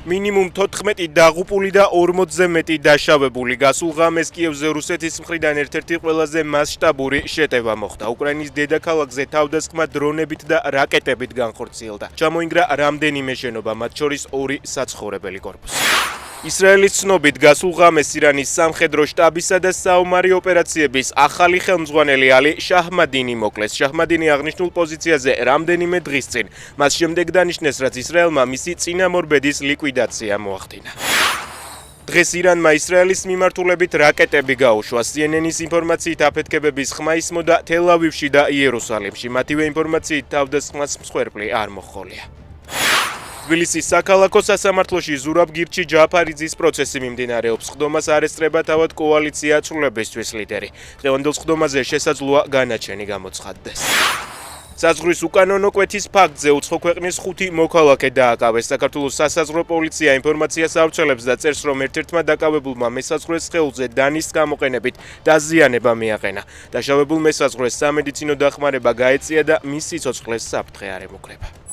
მინიმუმ 14 დაღუპული და 40-ზე მეტი დაშავებული. გასულ ღამეს კიევზე რუსეთის მხრიდან ერთ-ერთი ყველაზე მასშტაბური შეტევა მოხდა. უკრაინის დედაქალაქზე თავდასხმა დრონებით და რაკეტებით განხორციელდა. ჩამოინგრა რამდენიმე შენობა, მათ შორის 2 საცხოვრებელი კორპუსი. ისრაელის ცნობით გასულ ღამეს ირანის სამხედრო შტაბისა და საომარი ოპერაციების ახალი ხელმძღვანელი ალი შაჰმადინი მოკლეს. შაჰმადინი აღნიშნულ პოზიციაზე რამდენიმე დღის წინ. მას შემდეგ დანიშნეს, რაც ისრაელმა მისი წინამორბედის ლიკვიდაცია მოახდინა. დღეს ირანმა ისრაელის მიმართულებით რაკეტები გაუშვა. CNN-ის ინფორმაციით აფეთქებების ხმა ისმოდა თელ-ავივში და იერუსალიმში. მათივე ინფორმაციით თავდასხმას მსხვერპლი არ მოჰყოლია. თბილისის საქალაქო სასამართლოში ზურაბ გირჩი ჯაფარიძის პროცესი მიმდინარეობს. ხდომას არ ესწრება თავად კოალიცია ცვლილებისთვის ლიდერი. დღევანდელ ხდომაზე შესაძლოა განაჩენი გამოცხადდეს. საზღვრის უკანონო კვეთის ფაქტზე უცხო ქვეყნის 5 მოქალაქე დააკავეს. საქართველოს სასაზღვრო პოლიცია ინფორმაციას ავრცელებს და წერს, რომ ერთ-ერთმა დაკავებულმა მესაზღვრეს სხეულზე დანის გამოყენებით დაზიანება მიაყენა. დაშავებულ მესაზღვრეს სამედიცინო დახმარება გაეწია და მის სიცოცხლეს საფრთხე არ ემუქრება.